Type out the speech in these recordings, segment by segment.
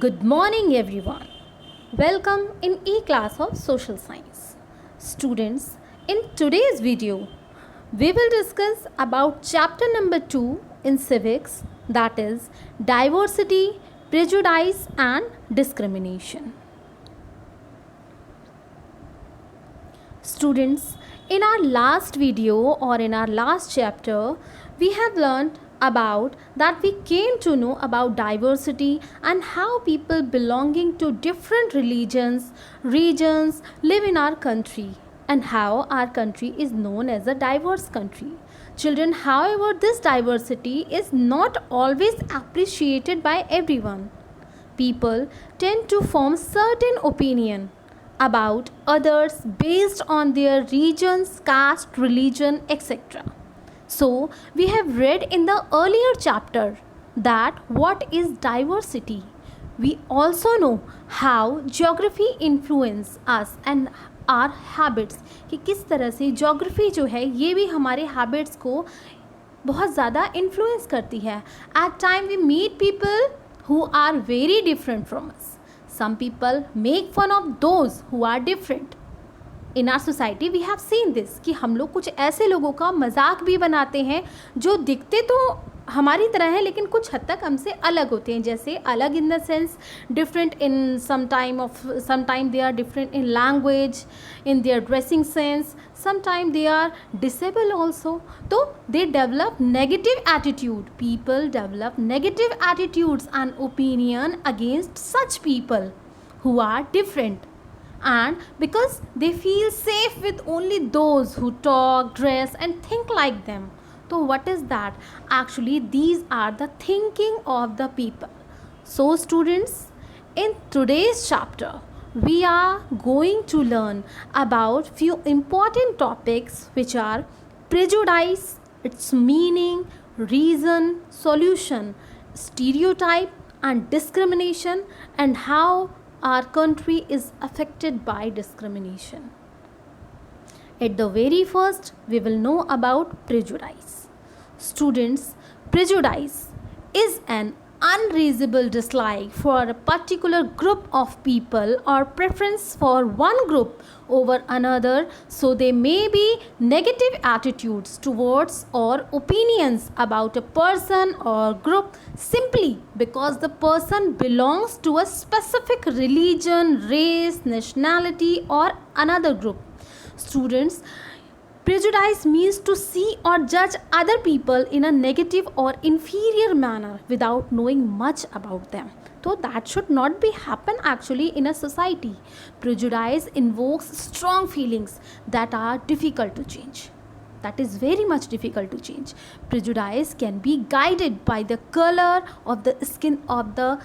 Good morning, everyone. Welcome in E-class of Social Science. Students, in today's video, we will discuss about chapter number 2 in civics, that is diversity, prejudice and discrimination. Students, in our last video or in our last chapter, we have learned about that we came to know about diversity and how people belonging to different religions, regions live in our country and how our country is known as a diverse country. Children, however, this diversity is not always appreciated by everyone. People tend to form certain opinion about others based on their regions, caste, religion, etc. So, we have read in the earlier chapter that what is diversity. We also know how geography influence us and our habits कि किस तरह से geography जो है ये भी हमारे habits को बहुत ज़्यादा influence करती है. At time we meet people who are very different from us. Some people make fun of those who are different. In our society we have seen this कि हम लोग कुछ ऐसे लोगों का मजाक भी बनाते हैं जो दिखते तो हमारी तरह है लेकिन कुछ हद तक हमसे अलग होते हैं. जैसे अलग in the sense different in some time they are different in language, in their dressing sense, some time they are disable also. तो they develop negative attitude. People develop negative attitudes and opinion against such people who are different, and because they feel safe with only those who talk, dress and think like them. So what is that? Actually these are the thinking of the people. So students, in today's chapter we are going to learn about few important topics which are prejudice, its meaning, reason, solution, stereotype and discrimination, and how our country is affected by discrimination. At the very first, we will know about prejudice. Students, prejudice is an unreasonable dislike for a particular group of people or preference for one group over another, so they may be negative attitudes towards or opinions about a person or group simply because the person belongs to a specific religion, race, nationality or another group. Students, prejudice means to see or judge other people in a negative or inferior manner without knowing much about them. So that should not be happen actually in a society. Prejudice invokes strong feelings that are difficult to change. That is very much difficult to change. Prejudice can be guided by the color of the skin of the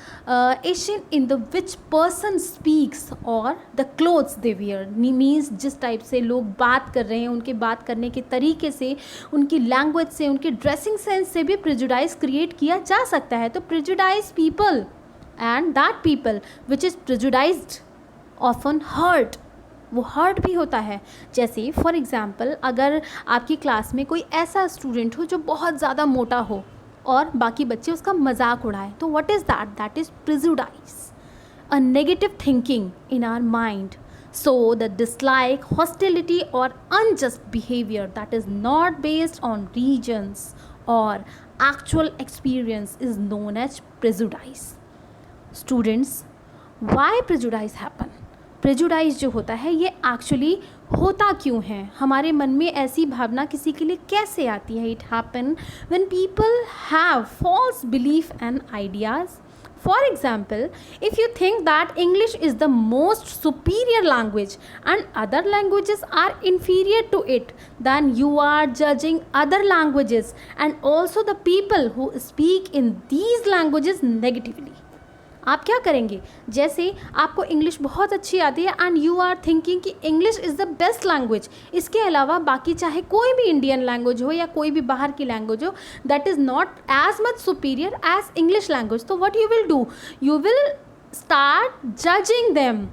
Asian in the which person speaks or the clothes they wear. Means जिस type से लोग बात कर रहे हैं उनके बात करने के तरीके से, उनकी लैंग्वेज से, उनके ड्रेसिंग सेंस से भी प्रेजुडाइज क्रिएट किया जा सकता है. तो prejudice people and that people which is prejudiced often hurt, वो हर्ट भी होता है. जैसे फॉर एग्ज़ाम्पल अगर आपकी क्लास में कोई ऐसा स्टूडेंट हो जो बहुत ज़्यादा मोटा हो और बाकी बच्चे उसका मजाक उड़ाएं, तो what is that? That is prejudice, a negative thinking in our mind. So the dislike, hostility or unjust behavior that is not based on regions or actual experience is known as prejudice. Students, why prejudice happen? Prejudice जो होता है ये actually होता क्यों है? हमारे मन में ऐसी भावना किसी के लिए कैसे आती है? It happen when people have false belief and ideas. For example, if you think that English is the most superior language and other languages are inferior to it, then you are judging other languages and also the people who speak in these languages negatively. आप क्या करेंगे? जैसे आपको English बहुत अच्छी आती है and you are thinking कि English is the best language, इसके अलावा बाकी चाहे कोई भी इंडियन लैंग्वेज हो या कोई भी बाहर की लैंग्वेज हो, that is not as much superior as English language. तो what you will do? You will start judging them.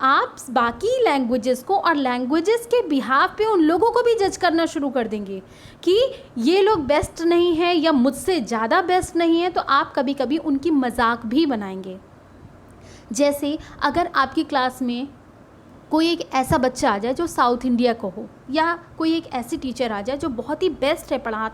आप बाकी लैंग्वेजेस को और लैंग्वेजेस के बिहाफ पे उन लोगों को भी जज करना शुरू कर देंगे कि ये लोग बेस्ट नहीं है या मुझसे ज़्यादा बेस्ट नहीं है, तो आप कभी कभी उनकी मजाक भी बनाएंगे. जैसे अगर आपकी क्लास में कोई एक ऐसा बच्चा आ जाए जो साउथ इंडिया को हो, या कोई एक ऐसी टीचर आ जाए जो बहुत ही बेस्ट है,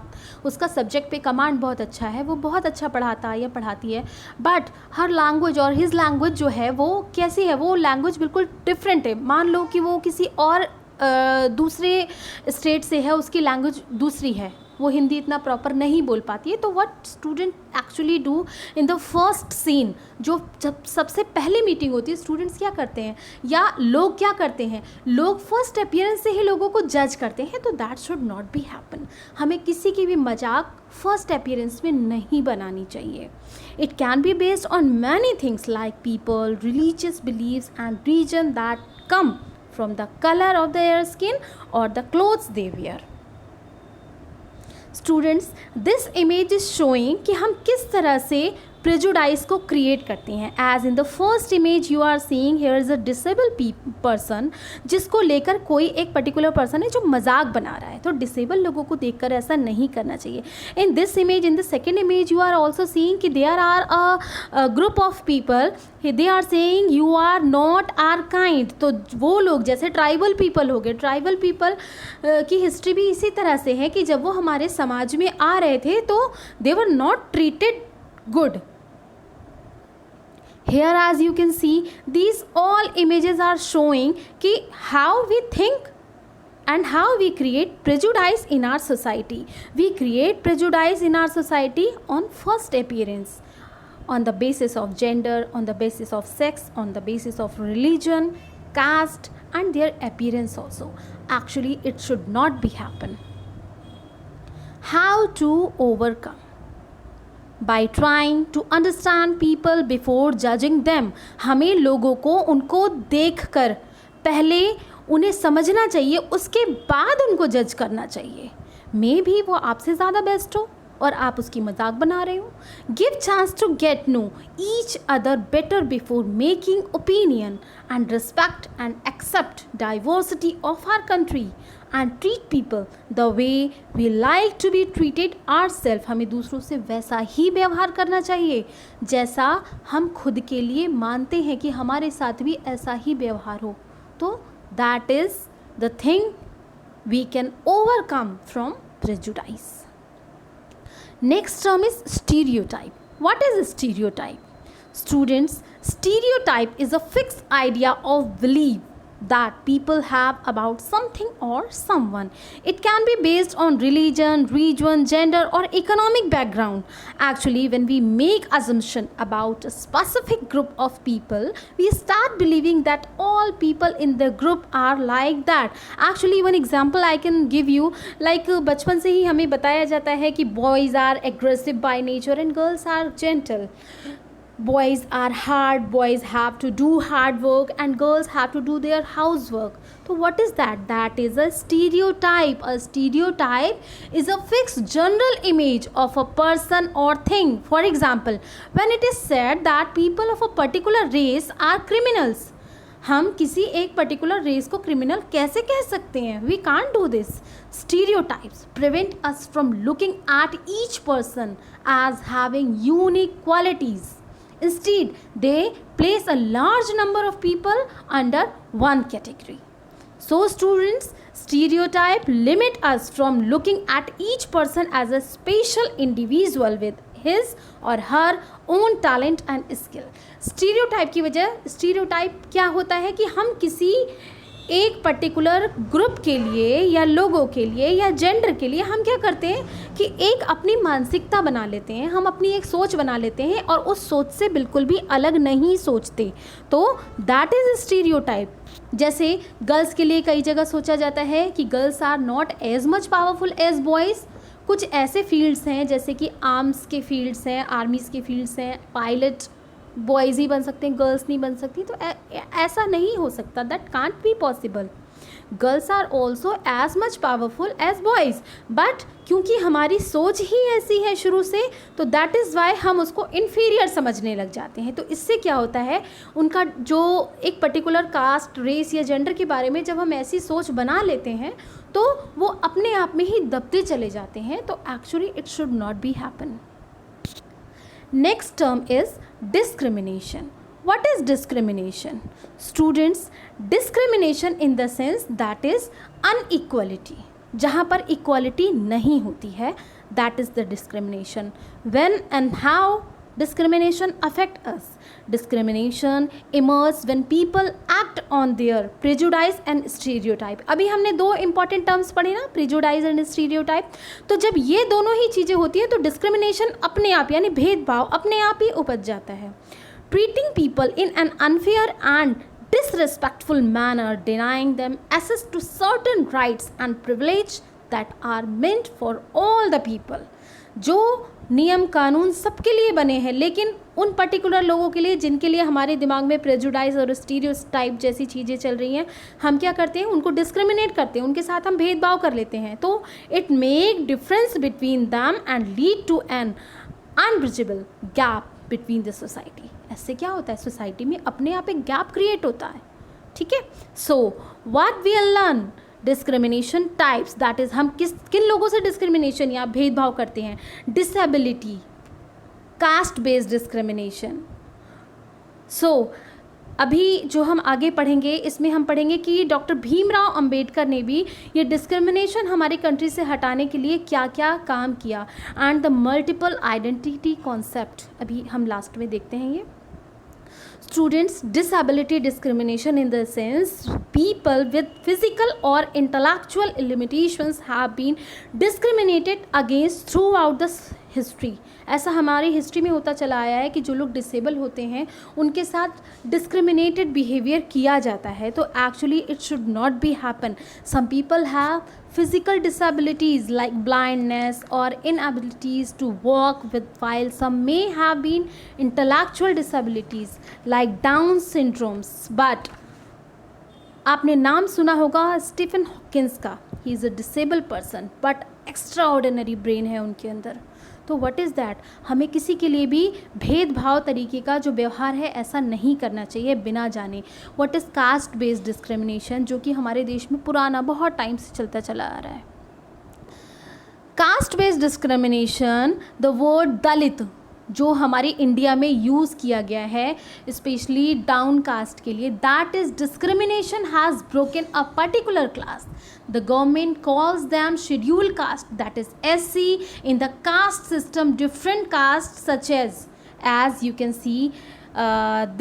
उसका सब्जेक्ट पे कमांड बहुत अच्छा है, वो बहुत अच्छा पढ़ाता है या पढ़ाती है, बट हर लैंग्वेज और हिज लैंग्वेज जो है वो कैसी है, वो लैंग्वेज बिल्कुल डिफरेंट है। मान लो कि वो किसी और दूसरे स्टेट से है, उसकी लैंग्वेज दूसरी है, वो हिंदी इतना प्रॉपर नहीं बोल पाती है, तो what student actually do in the first scene, जो जब सबसे पहली मीटिंग होती है, स्टूडेंट्स क्या करते हैं या लोग क्या करते हैं, लोग फर्स्ट अपीयरेंस से ही लोगों को जज करते हैं। तो that should not be happen. हमें किसी की भी मजाक फर्स्ट अपीयरेंस में नहीं बनानी चाहिए। It can be based on many things like people, religious beliefs and reason that come from the colour of their skin और the clothes they wear. Students, this image is showing कि हम किस तरह से प्रेजुडाइज को create करते हैं। As in the first image you are seeing here is a disable person, जिसको लेकर कोई एक पर्टिकुलर पर्सन है जो मजाक बना रहा है। तो डिसेबल लोगों को देखकर ऐसा नहीं करना चाहिए। In this image, in the second image you are also seeing कि there are a group of people, they are saying you are not our kind. तो वो लोग जैसे ट्राइबल पीपल हो गए, ट्राइबल पीपल की हिस्ट्री भी इसी तरह से है कि जब वो हमारे समाज में आ रहे थे तो they were not treated good. Here as you can see, these all images are showing ki how we think and how we create prejudice in our society. We create prejudice in our society on first appearance, on the basis of gender, on the basis of sex, on the basis of religion, caste and their appearance also. Actually it should not be happen. How to overcome? By trying to understand people before judging them. हमें लोगों को उनको देखकर पहले उन्हें समझना चाहिए, उसके बाद उनको जज करना चाहिए। मे भी वो आपसे ज़्यादा बेस्ट हो और आप उसकी मजाक बना रहे हो। Give chance to get know each other better before making opinion and respect and accept diversity of our country and treat people the way we like to be treated ourselves. हमें दूसरों से वैसा ही व्यवहार करना चाहिए जैसा हम खुद के लिए मानते हैं कि हमारे साथ भी ऐसा ही व्यवहार हो। तो that is the thing we can overcome from prejudice. Next term is stereotype. What is a stereotype? Students, stereotype is a fixed idea of belief that people have about something or someone. It can be based on religion, region, gender or economic background. Actually, when we make assumption about a specific group of people, we start believing that all people in the group are like that. Actually, one example I can give you, like बचपन से ही हमें बताया जाता है कि boys are aggressive by nature and girls are gentle. Boys are hard, boys have to do hard work and girls have to do their housework. So what is that? That is a stereotype. A stereotype is a fixed general image of a person or thing. For example, when it is said that people of a particular race are criminals, हम किसी एक particular race को criminal कैसे कह सकते हैं? We can't do this. Stereotypes prevent us from looking at each person as having unique qualities. Instead, they place a large number of people under one category. So students, stereotype limit us from looking at each person as a special individual with his or her own talent and skill. Stereotype की वजह, stereotype क्या होता है कि हम किसी एक particular group के लिए या लोगों के लिए या जेंडर के लिए हम क्या करते हैं कि एक अपनी मानसिकता बना लेते हैं, हम अपनी एक सोच बना लेते हैं और उस सोच से बिल्कुल भी अलग नहीं सोचते। तो दैट इज़ स्टीरियोटाइप। जैसे गर्ल्स के लिए कई जगह सोचा जाता है कि girls are not as much powerful as boys. कुछ ऐसे फील्ड्स हैं जैसे कि आर्म्स के फील्ड्स हैं, आर्मीज़ के फील्ड्स हैं, पायलट बॉयज़ ही बन सकते हैं, गर्ल्स नहीं बन सकती। तो ऐसा नहीं हो सकता, that can't be possible. Girls are also as much powerful as boys, but क्योंकि हमारी सोच ही ऐसी है शुरू से, तो दैट इज़ वाई हम उसको इन्फीरियर समझने लग जाते हैं। तो इससे क्या होता है, उनका जो एक पर्टिकुलर कास्ट, रेस या जेंडर के बारे में जब हम ऐसी सोच बना लेते हैं तो वो अपने आप में ही दबते चले जाते हैं। तो actually it should not be happen. Next term is discrimination. what is discrimination? Students, discrimination in the sense that is unequality. जहाँ पर equality नहीं होती है, that is the discrimination. When and how discrimination affect us? Discrimination emerges when people act on their prejudice and stereotype. अभी हमने दो important terms पढ़े ना, prejudice and stereotype. तो जब ये दोनों ही चीज़ें होती हैं तो discrimination अपने आप यानी भेदभाव अपने आप ही उपज जाता है. Treating people in an unfair and disrespectful manner, denying them access to certain rights and privilege that are meant for all the people. जो नियम कानून सबके लिए बने हैं लेकिन उन पर्टिकुलर लोगों के लिए जिनके लिए हमारे दिमाग में प्रेजुडाइज और स्टीरियोटाइप जैसी चीज़ें चल रही हैं, हम क्या करते हैं, उनको डिस्क्रिमिनेट करते हैं, उनके साथ हम भेदभाव कर लेते हैं. तो it make difference between them and lead to an unbridgeable gap between the society. ऐसे क्या होता है, सोसाइटी में अपने आप एक गैप क्रिएट होता है. ठीक है. So what we learn, discrimination types, that is हम किन लोगों से डिस्क्रिमिनेशन या भेदभाव करते हैं. Disability, caste based discrimination. So अभी जो हम आगे पढ़ेंगे इसमें हम पढ़ेंगे कि डॉक्टर भीमराव अंबेडकर ने भी ये डिस्क्रिमिनेशन हमारी कंट्री से हटाने के लिए क्या क्या काम किया, and the multiple identity concept अभी हम लास्ट में देखते हैं. ये Students, disability discrimination in the sense people with physical or intellectual limitations have been discriminated against throughout the history. ऐसा हमारी हिस्ट्री में होता चला आया है कि जो लोग डिसेबल होते हैं उनके साथ डिस्क्रिमिनेटेड बिहेवियर किया जाता है. तो actually it should not be happen. Some people have physical disabilities like blindness or inabilities to walk, while some may have been intellectual disabilities like Down syndromes. But आपने नाम सुना होगा स्टीफन हॉकिंस का. He is a disable person but extra ordinary brain है उनके अंदर. तो what is that, हमें किसी के लिए भी भेदभाव तरीके का जो व्यवहार है ऐसा नहीं करना चाहिए बिना जाने. What is caste based discrimination, जो कि हमारे देश में पुराना बहुत टाइम से चलता चला आ रहा है. Caste based discrimination, the word Dalit जो हमारी इंडिया में यूज़ किया गया है स्पेशली डाउन कास्ट के लिए, that is discrimination has broken a particular class. The government calls them scheduled caste, that is SC. In the caste system, different castes such as you can see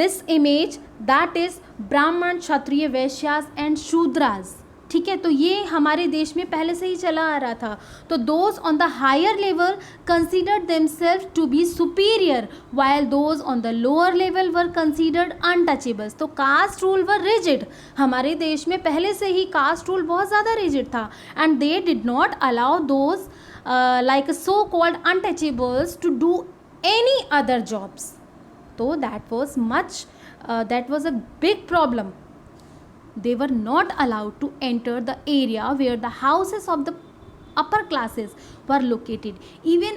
this image, that is Brahman, Kshatriya, Vaishyas and Shudras. ठीक है. तो ये हमारे देश में पहले से ही चला आ रहा था. तो those on the higher level considered themself to be superior while those on the lower level were considered untouchables. तो कास्ट रूल वर रिजिड. हमारे देश में पहले से ही कास्ट रूल बहुत ज़्यादा रिजिड था and they did not allow those like so called untouchables to do any other jobs. तो that was a big problem. They were not allowed to enter the area where the houses of the upper classes were located. Even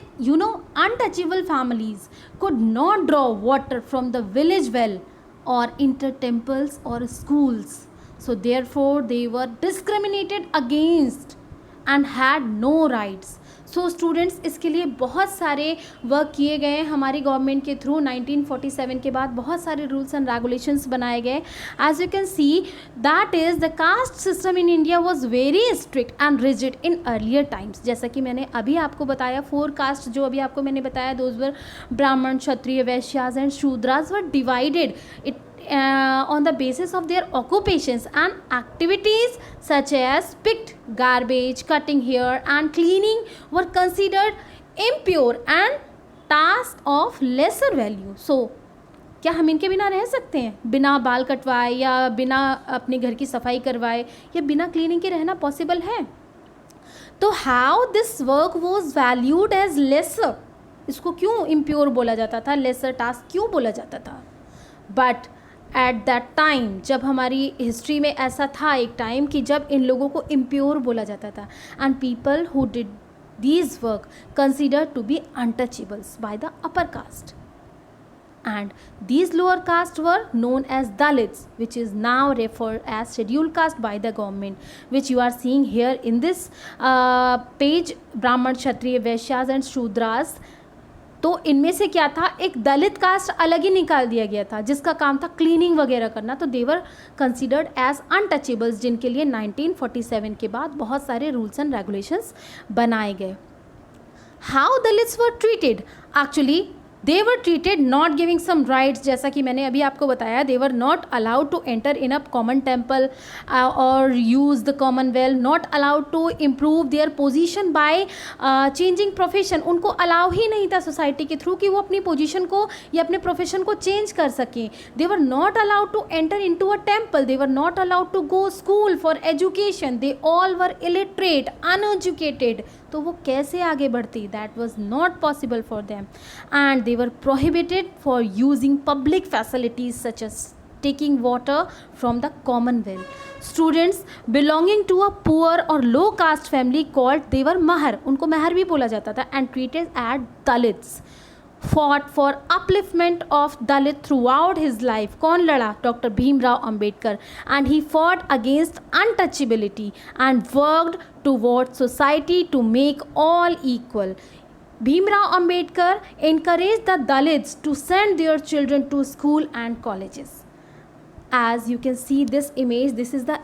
untouchable families could not draw water from the village well or enter temples or schools. So therefore they were discriminated against and had no rights. So students, इसके लिए बहुत सारे work किए गए हैं हमारी government के through. 1947 के बाद बहुत सारे रूल्स एंड रेगुलेशंस बनाए गए. As you can see that is the caste system in India was very strict and rigid in earlier times. जैसा कि मैंने अभी आपको बताया, 4 कास्ट जो अभी आपको मैंने बताया, those were Brahmin, Kshatriya, Vaishyas and Shudras were divided on the basis of their occupations and activities such as picked garbage, cutting hair and cleaning were considered impure and tasks of lesser value. So क्या हम इनके बिना रह सकते हैं? बिना बाल कटवाए या बिना अपने घर की सफाई करवाए या बिना क्लीनिंग के रहना पॉसिबल है? तो how this work was valued as lesser, इसको क्यों इम्प्योर बोला जाता था, लेसर टास्क क्यों बोला जाता था? बट एट दैट टाइम, जब हमारी हिस्ट्री में ऐसा था एक टाइम कि जब इन लोगों को इम्प्योर बोला जाता था and people who did these work considered to be untouchables by the upper caste. And these lower castes were known as Dalits, which is now referred as scheduled caste by the government, which you are seeing here in this page. Brahman, Kshatriya, Vaishyas and Shudras तो इनमें से क्या था, एक दलित cast अलग ही निकाल दिया गया था जिसका काम था क्लीनिंग वगैरह करना, तो देवर कंसिडर्ड एज अनटचेबल्स, जिनके लिए 1947 के बाद बहुत सारे रूल्स एंड रेगुलेशंस बनाए गए. How Dalits were treated, actually they were treated not giving some rights, जैसा कि मैंने अभी आपको बताया, they were not allowed to enter in a common temple और use the common well, not allowed to improve their position by changing profession. उनको allow ही नहीं था सोसाइटी के थ्रू कि वो अपनी पोजीशन को या अपने प्रोफेशन को चेंज कर सकें. They were not allowed to enter in to a temple, they were not allowed to go school for education, they all were illiterate, uneducated. तो वो कैसे आगे बढ़ती, that was not possible for them. And they were prohibited for using public facilities such as taking water from the common well. Students belonging to a poor or low caste family called, they were mahar, उनको महर भी बोला जाता था, and treated as dalits, fought for upliftment of Dalit throughout his life. कौन लड़ा, doctor Bhimrao Ambedkar, and he fought against untouchability and worked towards society to make all equal. Bhimrao Ambedkar encouraged the Dalits to send their children to school and colleges. As you can see this image, this is the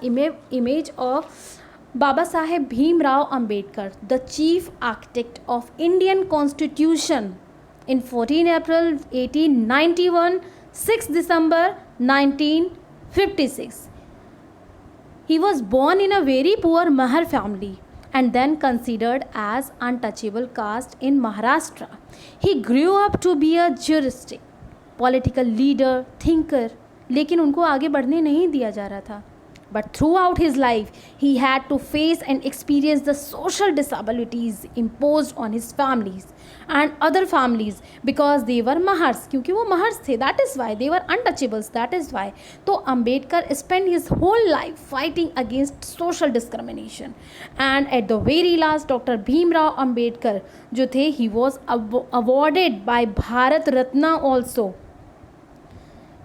image of Baba Saheb Bhimrao Ambedkar, the chief architect of Indian Constitution in 14 April 1891, 6 December 1956. He was born in a very poor Mahar family and then considered as untouchable caste in Maharashtra. He grew up to be a jurist, political leader, thinker, लेकिन उनको आगे बढ़ने नहीं दिया जा रहा था. But throughout his life, he had to face and experience the social disabilities imposed on his families and other families because they were Mahars, क्योंकि वो Mahars थे, that is why they were untouchables, that is why. तो Ambedkar spent his whole life fighting against social discrimination, and at the very last, Dr. Bhimrao Ambedkar जो थे, he was awarded by Bharat Ratna also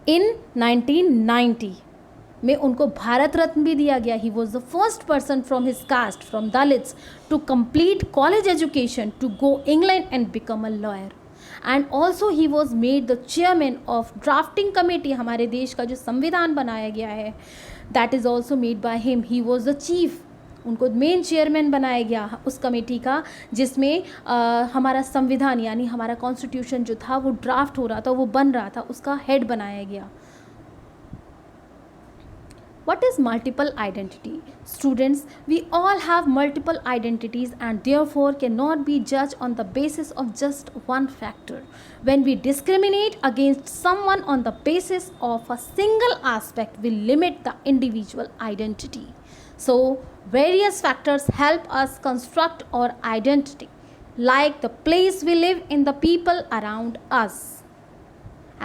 in 1990. में उनको भारत रत्न भी दिया गया. He was the first person from his caste, from Dalits, to complete college education, to go England and become a lawyer. And also he was made the chairman of drafting committee. हमारे देश का जो संविधान बनाया गया है, that is also made by him. He was the chief, उनको main chairman बनाया गया उस कमेटी का, जिसमें हमारा संविधान यानी हमारा कॉन्स्टिट्यूशन जो था वो ड्राफ्ट हो रहा था, वो बन रहा था, उसका हेड बनाया गया. What is multiple identity? Students, we all have multiple identities and therefore cannot be judged on the basis of just one factor. When we discriminate against someone on the basis of a single aspect, we limit the individual identity. So, various factors help us construct our identity, like the place we live in, the people around us.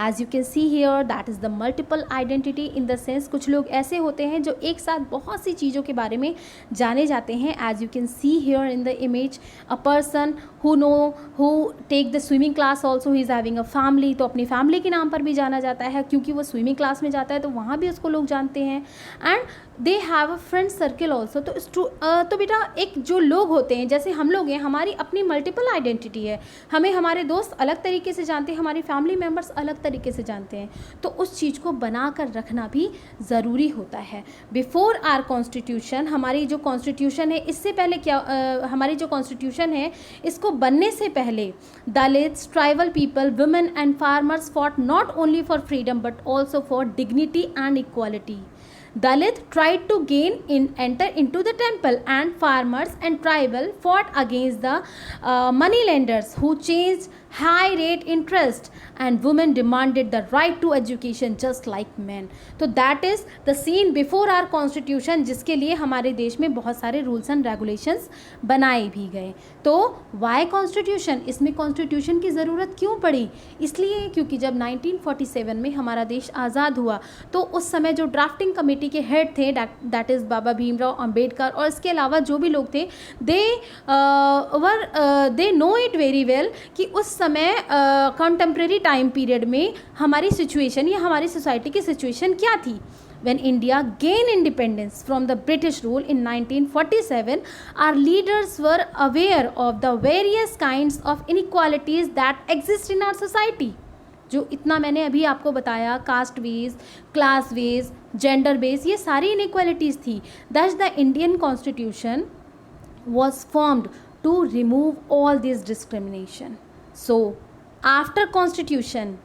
As you can see here, that is the multiple identity in the sense, कुछ लोग ऐसे होते हैं जो एक साथ बहुत सी चीज़ों के बारे में जाने जाते हैं. As you can see here in the image, a person who take the swimming class also, he is having a family. तो अपनी फैमिली के नाम पर भी जाना जाता है, क्योंकि वो स्विमिंग क्लास में जाता है तो वहाँ भी उसको लोग जानते हैं. And they have a friend circle also. तो बेटा एक जो लोग होते हैं, जैसे हम लोग हैं, हमारी अपनी मल्टीपल आइडेंटिटी है. हमें हमारे दोस्त अलग तरीके से जानते हैं, हमारी फैमिली मेम्बर्स अलग तरीके से जानते हैं. तो उस चीज़ को बना कर रखना भी ज़रूरी होता है. बिफोर आर कॉन्स्टिट्यूशन, हमारी जो कॉन्स्टिट्यूशन है, इससे पहले क्या हमारी जो कॉन्स्टिट्यूशन है, इसको बनने से पहले Dalits, tribal people, women and farmers fought not only for freedom but also for dignity and equality. Dalit tried to enter into the temple, and farmers and tribal fought against the moneylenders who charged high rate interest, and women demanded the right to education just like men. तो that is the scene before our constitution, जिसके लिए हमारे देश में बहुत सारे rules and regulations बनाए भी गए. तो वाई कॉन्स्टिट्यूशन, इसमें कॉन्स्टिट्यूशन की ज़रूरत क्यों पड़ी? इसलिए क्योंकि जब 1947 में हमारा देश आज़ाद हुआ तो उस समय जो ड्राफ्टिंग कमेटी के हेड थे, दैट इज़ बाबा भीमराव अंबेडकर, और इसके अलावा जो भी लोग थे, they know it very well कि उस समय कंटेम्प्रेरी टाइम पीरियड में हमारी सिचुएशन या हमारी सोसाइटी की सिचुएशन क्या थी. When India gained independence from the British rule in 1947, our leaders were aware of the various kinds of inequalities that exist in our society. जो इतना मैंने अभी आपको बताया, caste wise, class wise, gender base, ये सारी इनइक्वालिटीज़ थी. Thus the Indian Constitution was formed to remove all this discrimination. So after Constitution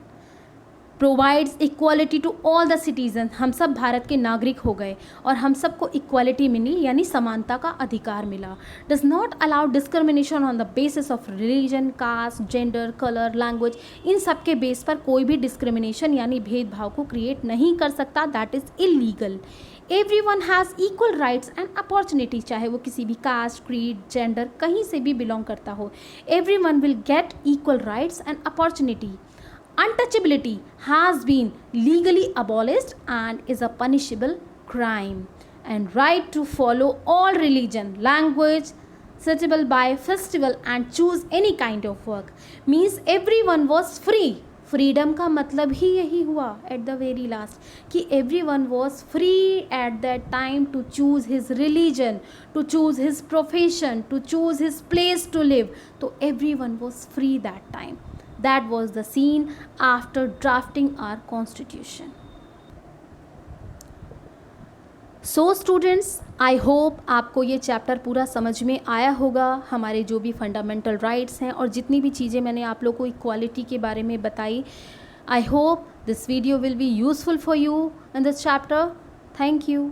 provides equality to all the citizen, हम सब भारत के नागरिक हो गए और हम सबको इक्वालिटी मिली, यानी समानता का अधिकार मिला. Does not allow discrimination on the basis of religion, caste, gender, colour, language. इन सब के बेस पर कोई भी डिस्क्रिमिनेशन यानी भेदभाव को क्रिएट नहीं कर सकता. That is illegal. Everyone has equal rights and opportunity, चाहे वो किसी भी कास्ट, क्रीड, जेंडर कहीं से भी बिलोंग करता हो. Everyone will get equal rights and opportunity. Untouchability has been legally abolished and is a punishable crime. And right to follow all religion, language, suitable by festival and choose any kind of work means everyone was free. Freedom का मतलब ही यही हुआ at the very last कि everyone was free at that time to choose his religion, to choose his profession, to choose his place to live. तो everyone was free that time. That was the scene after drafting our constitution. So students, I hope आपको ये chapter पूरा समझ में आया होगा. हमारे जो भी फंडामेंटल राइट्स हैं और जितनी भी चीज़ें मैंने आप लोग को इक्वालिटी के बारे में बताई, I hope this video will be useful for you in this chapter. Thank you.